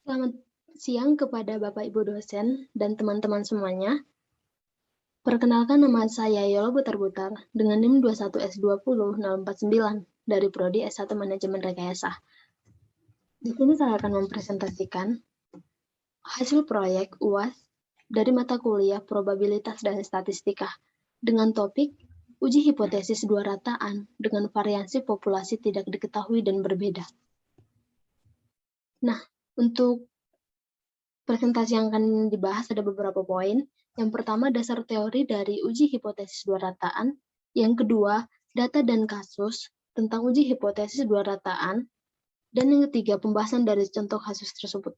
Selamat siang kepada Bapak Ibu dosen dan teman-teman semuanya. Perkenalkan, nama saya Yola Butar-Butar dengan NIM 21S20049 dari Prodi S1 Manajemen Rekayasa. Di sini saya akan mempresentasikan hasil proyek UAS dari mata kuliah Probabilitas dan Statistika dengan topik uji hipotesis dua rataan dengan variansi populasi tidak diketahui dan berbeda. Nah, untuk presentasi yang akan dibahas ada beberapa poin. Yang pertama, dasar teori dari uji hipotesis dua rataan. Yang kedua, data dan kasus tentang uji hipotesis dua rataan. Dan yang ketiga, pembahasan dari contoh kasus tersebut.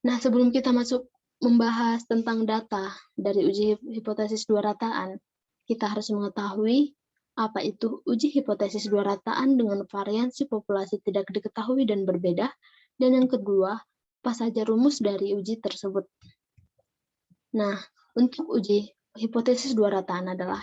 Nah, sebelum kita masuk membahas tentang data dari uji hipotesis dua rataan, kita harus mengetahui apa itu uji hipotesis dua rataan dengan variansi populasi tidak diketahui dan berbeda. Dan yang kedua, apa saja rumus dari uji tersebut. Nah, untuk uji hipotesis dua rataan adalah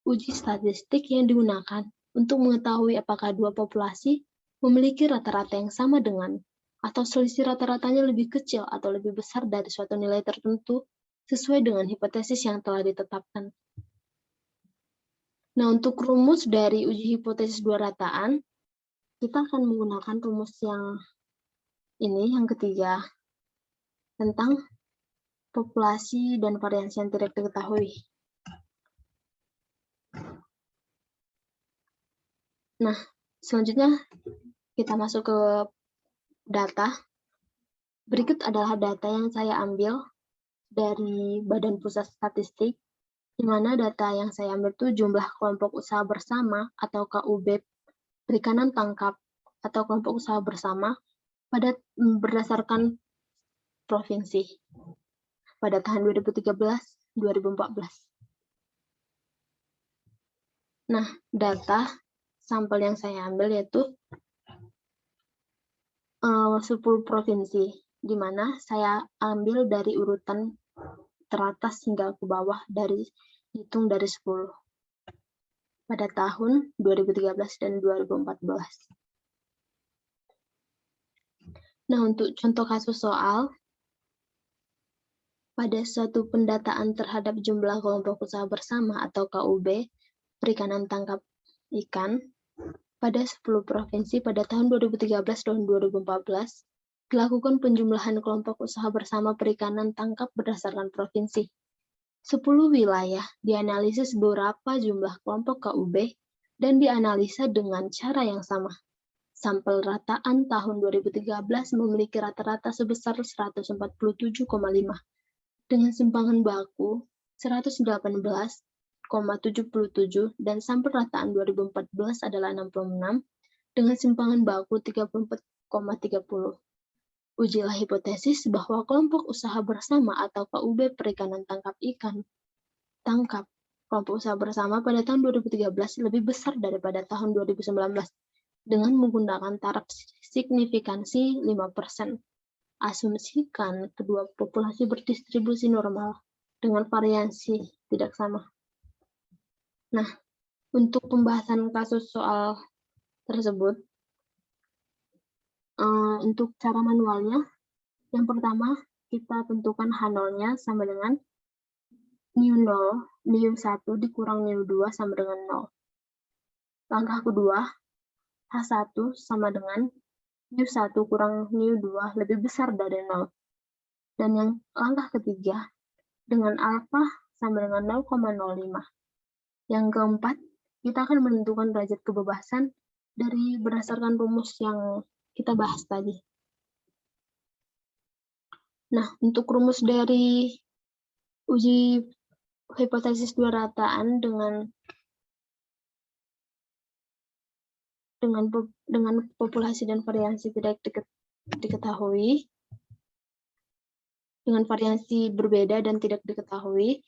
uji statistik yang digunakan untuk mengetahui apakah dua populasi memiliki rata-rata yang sama dengan atau selisih rata-ratanya lebih kecil atau lebih besar dari suatu nilai tertentu sesuai dengan hipotesis yang telah ditetapkan. Nah, untuk rumus dari uji hipotesis dua rataan, kita akan menggunakan rumus yang ini, yang ketiga, tentang populasi dan variansi yang tidak diketahui. Nah, selanjutnya kita masuk ke data. Berikut adalah data yang saya ambil dari Badan Pusat Statistik, di mana data yang saya ambil itu jumlah kelompok usaha bersama atau KUB perikanan tangkap atau kelompok usaha bersama berdasarkan provinsi pada tahun 2013-2014. Nah, data sampel yang saya ambil yaitu 10 provinsi, di mana saya ambil dari urutan teratas hingga ke bawah, hitung dari 10 pada tahun 2013 dan 2014. Nah, untuk contoh kasus soal, pada suatu pendataan terhadap jumlah kelompok usaha bersama atau KUB perikanan tangkap ikan pada 10 provinsi pada tahun 2013 dan 2014, dilakukan penjumlahan kelompok usaha bersama perikanan tangkap berdasarkan provinsi. 10 wilayah dianalisis berapa jumlah kelompok KUB dan dianalisa dengan cara yang sama. Sampel rataan tahun 2013 memiliki rata-rata sebesar 147,5 dengan simpangan baku 118,77 dan sampel rataan 2014 adalah 66 dengan simpangan baku 34,30. Ujilah hipotesis bahwa kelompok usaha bersama atau KUB perikanan tangkap ikan kelompok usaha bersama pada tahun 2013 lebih besar daripada tahun 2019 dengan menggunakan taraf signifikansi 5%. Asumsikan kedua populasi berdistribusi normal dengan variasi tidak sama. Nah, untuk pembahasan kasus soal tersebut, untuk cara manualnya, yang pertama kita tentukan H0-nya sama dengan mu 0, mu 1 dikurang mu 2 sama dengan 0. Langkah kedua, H1 sama dengan mu 1 kurang mu 2 lebih besar dari 0. Dan yang langkah ketiga, dengan alfa sama dengan 0,05. Yang keempat, kita akan menentukan derajat kebebasan berdasarkan rumus yang kita bahas tadi. Nah, untuk rumus dari uji hipotesis dua rataan dengan populasi dan variasi tidak diketahui, dengan variasi berbeda dan tidak diketahui,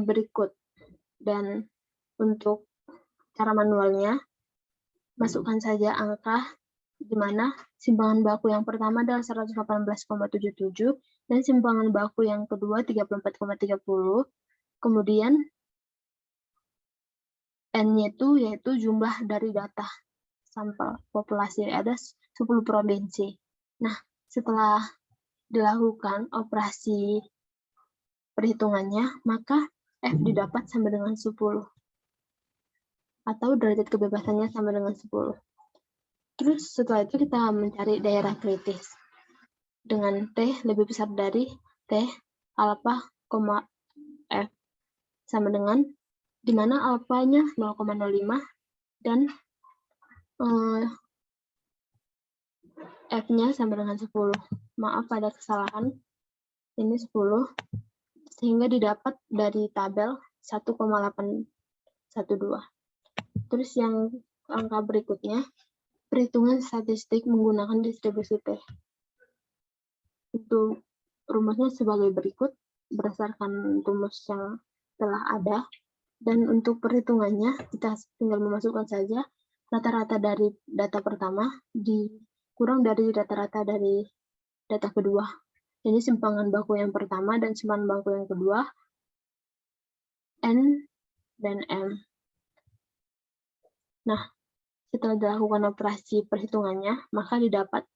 berikut. Dan untuk cara manualnya, masukkan saja angka di mana simpangan baku yang pertama adalah 118,77 dan simpangan baku yang kedua 34,30. Kemudian N-nya itu yaitu jumlah dari data sampel populasi, ada 10 provinsi. Nah, setelah dilakukan operasi perhitungannya, maka F didapat sama dengan 10. Atau derajat kebebasannya sama dengan 10. Terus setelah itu kita mencari daerah kritis. Dengan T lebih besar dari T alpha, F sama dengan di mana alfanya 0,05 dan F-nya sama dengan 10. Maaf ada kesalahan. Ini 10. Sehingga didapat dari tabel 1,812. Terus yang angka berikutnya, perhitungan statistik menggunakan distribusi T. Untuk rumusnya sebagai berikut, berdasarkan rumus yang telah ada. Dan untuk perhitungannya, kita tinggal memasukkan saja rata-rata dari data pertama dikurang dari rata-rata dari data kedua. Ini simpangan baku yang pertama dan simpangan baku yang kedua, N dan M. Nah, setelah dilakukan operasi perhitungannya, maka didapat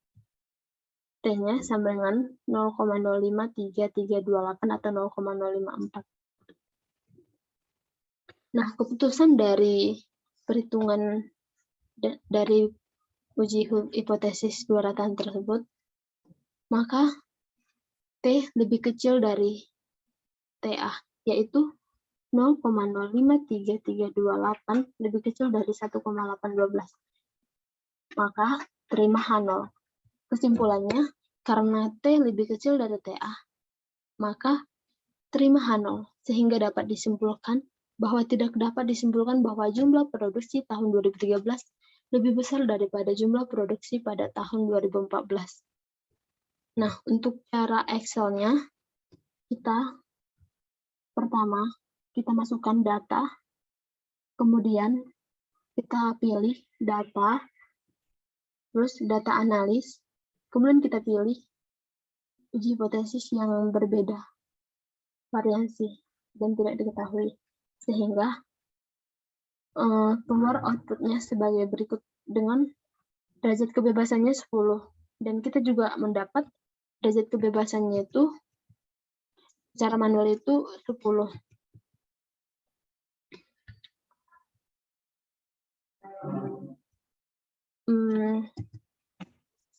T-nya sama dengan 0,053328 atau 0,054. Nah, keputusan dari perhitungan dari uji hipotesis dua rataan tersebut, maka T lebih kecil dari TA, yaitu 0,053328 lebih kecil dari 1,812. Maka terima H0. Kesimpulannya, karena T lebih kecil dari TA, maka terima H0, sehingga dapat disimpulkan bahwa tidak dapat disimpulkan bahwa jumlah produksi tahun 2013 lebih besar daripada jumlah produksi pada tahun 2014. Nah, untuk cara Excel-nya, pertama, kita masukkan data, kemudian kita pilih data, terus data analis, kemudian kita pilih uji hipotesis yang berbeda, variasi, dan tidak diketahui. Sehingga keluar outputnya sebagai berikut dengan derajat kebebasannya 10. Dan kita juga mendapat derajat kebebasannya itu secara manual itu 10.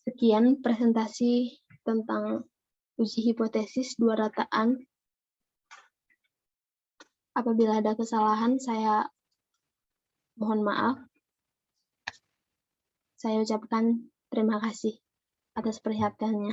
Sekian presentasi tentang uji hipotesis dua rataan. Apabila ada kesalahan, saya mohon maaf. Saya ucapkan terima kasih atas perhatiannya.